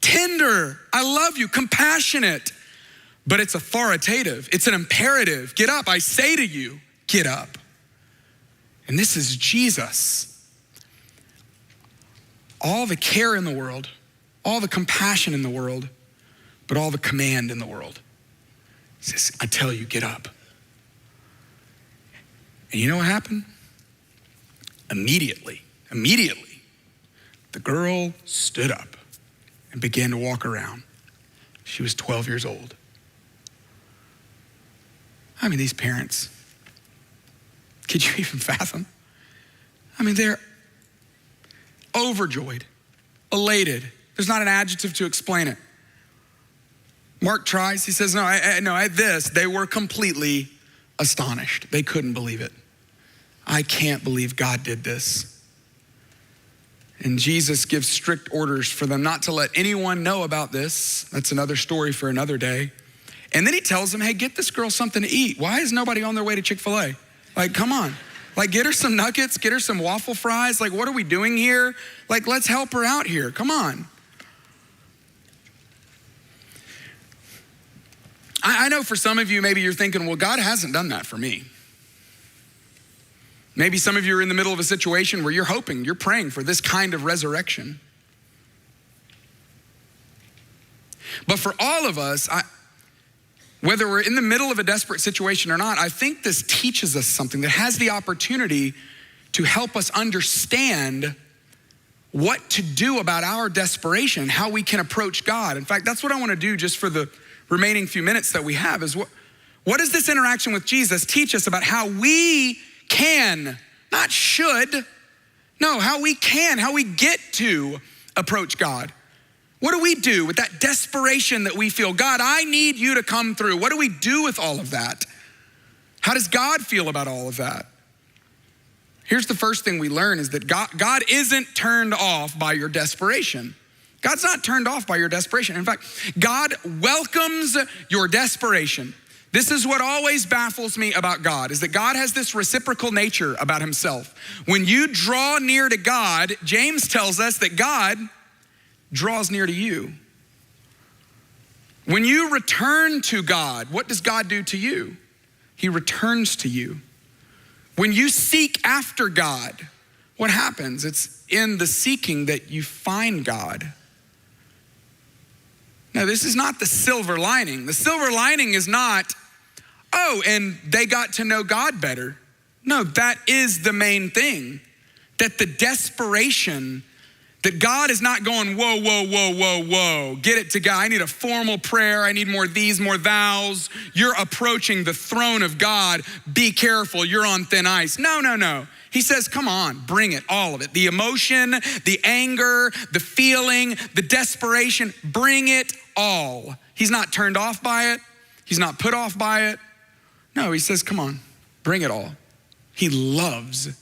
Tender, I love you, compassionate, but it's authoritative. It's an imperative. Get up, I say to you, get up. And this is Jesus. All the care in the world, all the compassion in the world, but all the command in the world. He says, I tell you, get up. And you know what happened? Immediately, the girl stood up and began to walk around. She was 12 years old. These parents, could you even fathom? They're overjoyed, elated. There's not an adjective to explain it. Mark tries, he says, they were completely astonished. They couldn't believe it. I can't believe God did this. And Jesus gives strict orders for them not to let anyone know about this. That's another story for another day. And then he tells them, hey, get this girl something to eat. Why is nobody on their way to Chick-fil-A? Come on. Get her some nuggets, get her some waffle fries. What are we doing here? Let's help her out here. Come on. I know for some of you, maybe you're thinking, well, God hasn't done that for me. Maybe some of you are in the middle of a situation where you're praying for this kind of resurrection. But for all of us, whether we're in the middle of a desperate situation or not, I think this teaches us something that has the opportunity to help us understand what to do about our desperation, how we can approach God. In fact, that's what I want to do just for the remaining few minutes that we have, is what does this interaction with Jesus teach us about how we can, not should, how we get to approach God. What do we do with that desperation that we feel? God, I need you to come through. What do we do with all of that? How does God feel about all of that? Here's the first thing we learn is that God isn't turned off by your desperation. God's not turned off by your desperation. In fact, God welcomes your desperation. This is what always baffles me about God, is that God has this reciprocal nature about himself. When you draw near to God, James tells us that God draws near to you. When you return to God, what does God do to you? He returns to you. When you seek after God, what happens? It's in the seeking that you find God. Now, this is not the silver lining. The silver lining is not, and they got to know God better. No, that is the main thing. That the desperation, that God is not going, whoa, get it to God. I need a formal prayer. I need more these, more thous. You're approaching the throne of God. Be careful, you're on thin ice. No. He says, come on, bring it, all of it. The emotion, the anger, the feeling, the desperation, bring it all. He's not turned off by it. He's not put off by it. No, he says, come on, bring it all. He loves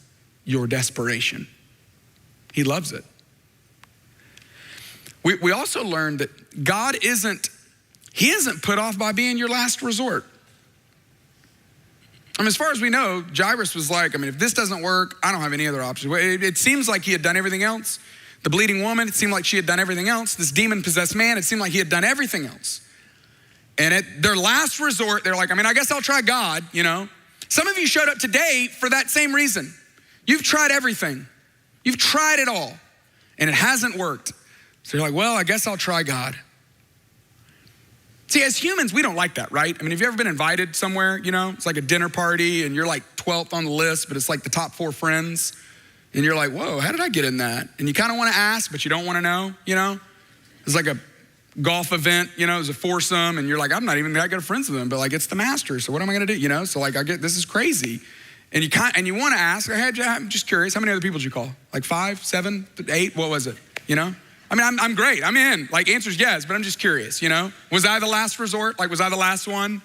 your desperation. He loves it. We also learned that God isn't put off by being your last resort. As far as we know, Jairus was like, if this doesn't work, I don't have any other option. It seems like he had done everything else. The bleeding woman, it seemed like she had done everything else. This demon-possessed man, it seemed like he had done everything else. And at their last resort, they're like, I guess I'll try God, you know. Some of you showed up today for that same reason. You've tried everything. You've tried it all, and it hasn't worked. So you're like, well, I guess I'll try God. See, as humans, we don't like that, right? Have you ever been invited somewhere, you know? It's like a dinner party, and you're like 12th on the list, but it's like the top 4 friends. And you're like, whoa, how did I get in that? And you kind of want to ask, but you don't want to know, you know? It's like a golf event, you know, it's a foursome, and you're like, I'm not even that good of friends with them, but like, it's the Masters, so what am I gonna do, you know? So like, this is crazy. And you want to ask, I'm just curious, how many other people did you call? Like 5, 7, 8, what was it, you know? I'm great, I'm in. Like, answer's yes, but I'm just curious, you know? Was I the last resort? Like, was I the last one?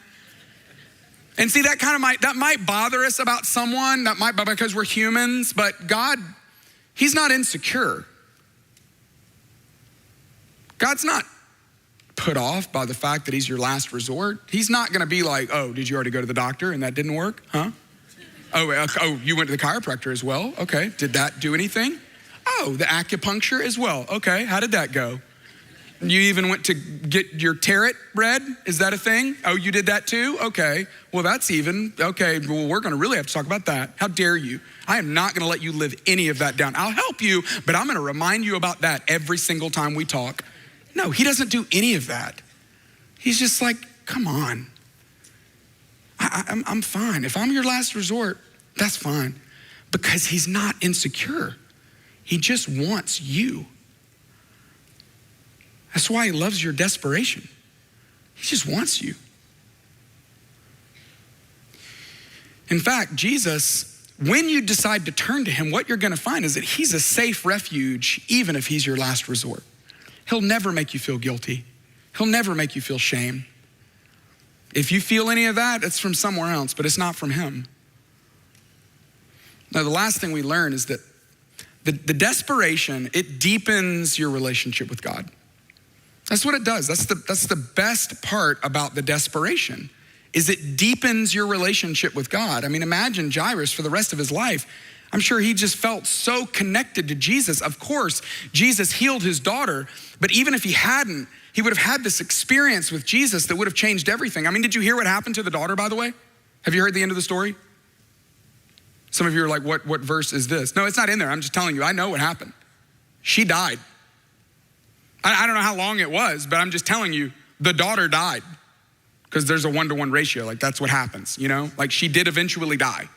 And see, that might bother us about someone, because we're humans, but God, he's not insecure. God's not put off by the fact that he's your last resort. He's not gonna be like, oh, did you already go to the doctor and that didn't work? Huh? Oh, you went to the chiropractor as well? Okay, did that do anything? Oh, the acupuncture as well. Okay, how did that go? You even went to get your tarot read? Is that a thing? Oh, you did that too? Okay, well well, we're gonna really have to talk about that. How dare you? I am not gonna let you live any of that down. I'll help you, but I'm gonna remind you about that every single time we talk. No, he doesn't do any of that. He's just like, come on. I'm fine. If I'm your last resort, that's fine. Because he's not insecure. He just wants you. That's why he loves your desperation. He just wants you. In fact, Jesus, when you decide to turn to him, what you're gonna find is that he's a safe refuge, even if he's your last resort. He'll never make you feel guilty. He'll never make you feel shame. If you feel any of that, it's from somewhere else, but it's not from him. Now, the last thing we learn is that the desperation, it deepens your relationship with God. That's what it does. That's the best part about the desperation, is it deepens your relationship with God. Imagine Jairus for the rest of his life. I'm sure he just felt so connected to Jesus. Of course, Jesus healed his daughter, but even if he hadn't, he would have had this experience with Jesus that would have changed everything. Did you hear what happened to the daughter, by the way? Have you heard the end of the story? Some of you are like, what verse is this? No, it's not in there. I'm just telling you, I know what happened. She died. I don't know how long it was, but I'm just telling you, the daughter died. Because there's a 1-to-1 ratio, like that's what happens, you know? Like she did eventually die.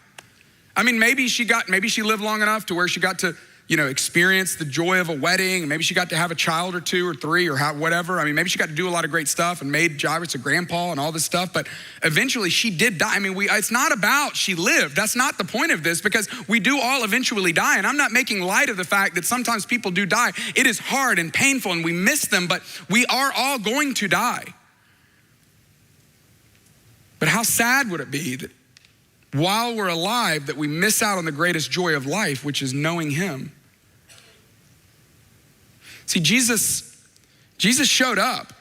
Maybe she lived long enough to where she got to, experience the joy of a wedding. Maybe she got to have a child or 2 or 3 or whatever. Maybe she got to do a lot of great stuff and made Jairus a grandpa and all this stuff, but eventually she did die. It's not about she lived. That's not the point of this, because we do all eventually die. And I'm not making light of the fact that sometimes people do die. It is hard and painful and we miss them, but we are all going to die. But how sad would it be that while we're alive, that we miss out on the greatest joy of life, which is knowing him? See, Jesus showed up,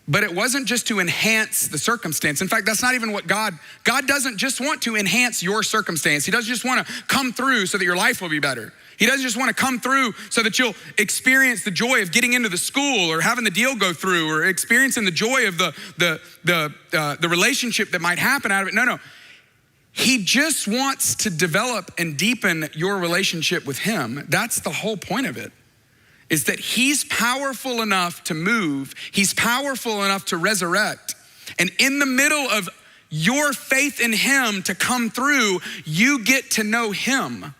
but it wasn't just to enhance the circumstance. In fact, that's not even what God doesn't just want to enhance your circumstance. He doesn't just want to come through so that your life will be better. He doesn't just want to come through so that you'll experience the joy of getting into the school or having the deal go through or experiencing the joy of the relationship that might happen out of it. No. He just wants to develop and deepen your relationship with him. That's the whole point of it, is that he's powerful enough to move. He's powerful enough to resurrect. And in the middle of your faith in him to come through, you get to know him.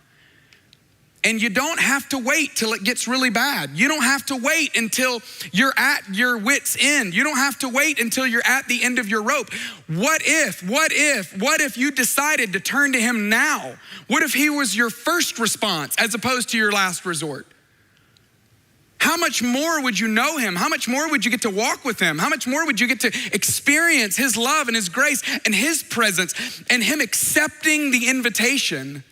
And you don't have to wait till it gets really bad. You don't have to wait until you're at your wit's end. You don't have to wait until you're at the end of your rope. What if you decided to turn to him now? What if he was your first response as opposed to your last resort? How much more would you know him? How much more would you get to walk with him? How much more would you get to experience his love and his grace and his presence and him accepting the invitation?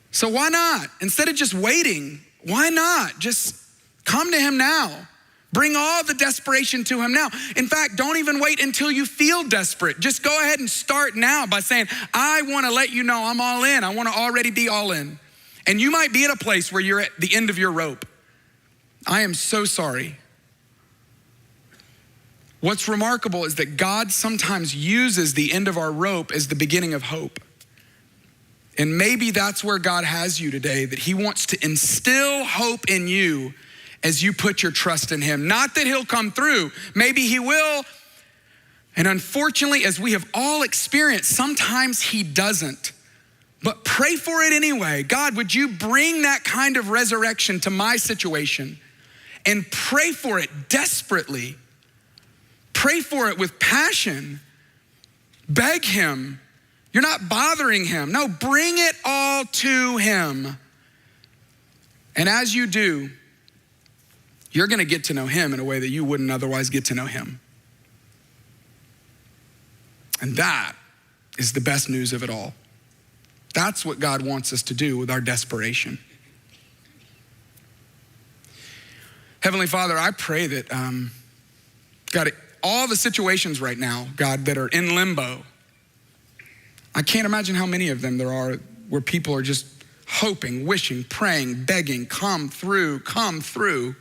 So why not? Instead of just waiting, why not just come to him now? Bring all the desperation to him now. In fact, don't even wait until you feel desperate. Just go ahead and start now by saying, I want to let you know I'm all in. I want to already be all in. And you might be at a place where you're at the end of your rope. I am so sorry. What's remarkable is that God sometimes uses the end of our rope as the beginning of hope. And maybe that's where God has you today, that he wants to instill hope in you as you put your trust in him. Not that he'll come through, maybe he will. And unfortunately, as we have all experienced, sometimes he doesn't. But pray for it anyway. God, would you bring that kind of resurrection to my situation? And pray for it desperately. Pray for it with passion. Beg him. You're not bothering him. No, bring it all to him. And as you do, you're gonna get to know him in a way that you wouldn't otherwise get to know him. And that is the best news of it all. That's what God wants us to do with our desperation. Heavenly Father, I pray that, God, all the situations right now, God, that are in limbo, I can't imagine how many of them there are where people are just hoping, wishing, praying, begging, come through, come through.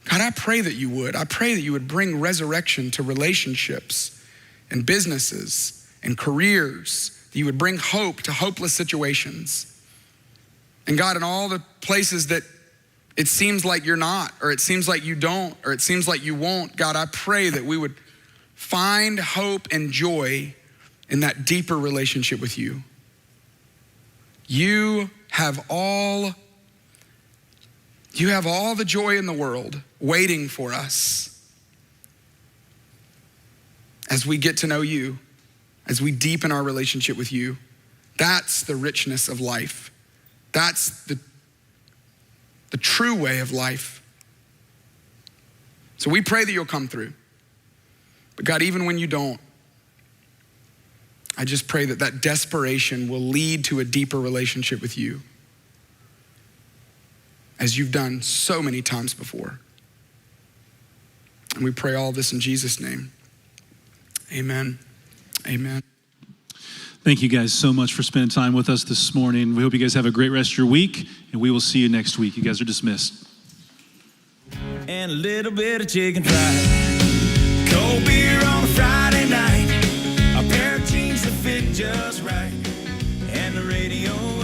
God, I pray that you would. I pray that you would bring resurrection to relationships and businesses and careers, that you would bring hope to hopeless situations. And God, in all the places that it seems like you're not, or it seems like you don't, or it seems like you won't, God, I pray that we would find hope and joy in that deeper relationship with you. You have all the joy in the world waiting for us as we get to know you, as we deepen our relationship with you. That's the richness of life. That's the true way of life. So we pray that you'll come through. But God, even when you don't, I just pray that that desperation will lead to a deeper relationship with you, as you've done so many times before. And we pray all this in Jesus' name. Amen. Amen. Thank you guys so much for spending time with us this morning. We hope you guys have a great rest of your week, and we will see you next week. You guys are dismissed. And a little bit of chicken fried. Cold beer on a Friday night. A pair of jeans that fit just right. And the radio up.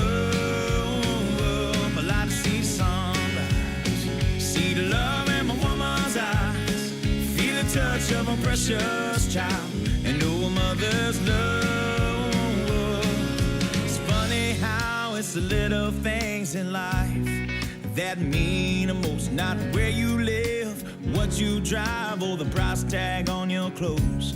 I like to see the sunrise. See the love in my woman's eyes. Feel the touch of a precious child. And know a mother's love. It's funny how it's the little things in life that mean the most. Not where you live, what you drive, or the price tag on your clothes.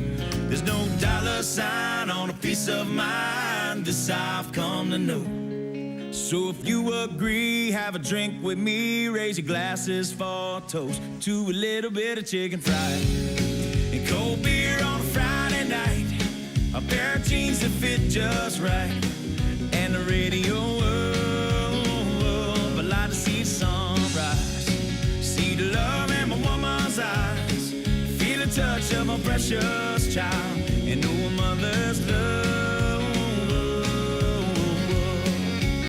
There's no dollar sign on a piece of mind. This I've come to know. So if you agree, have a drink with me. Raise your glasses for a toast to a little bit of chicken fried and cold beer on a Friday night. A pair of jeans that fit just right. And the radio up. I like to see the sunrise. See the love in my woman's eyes. Feel the touch of a precious child. And know a mother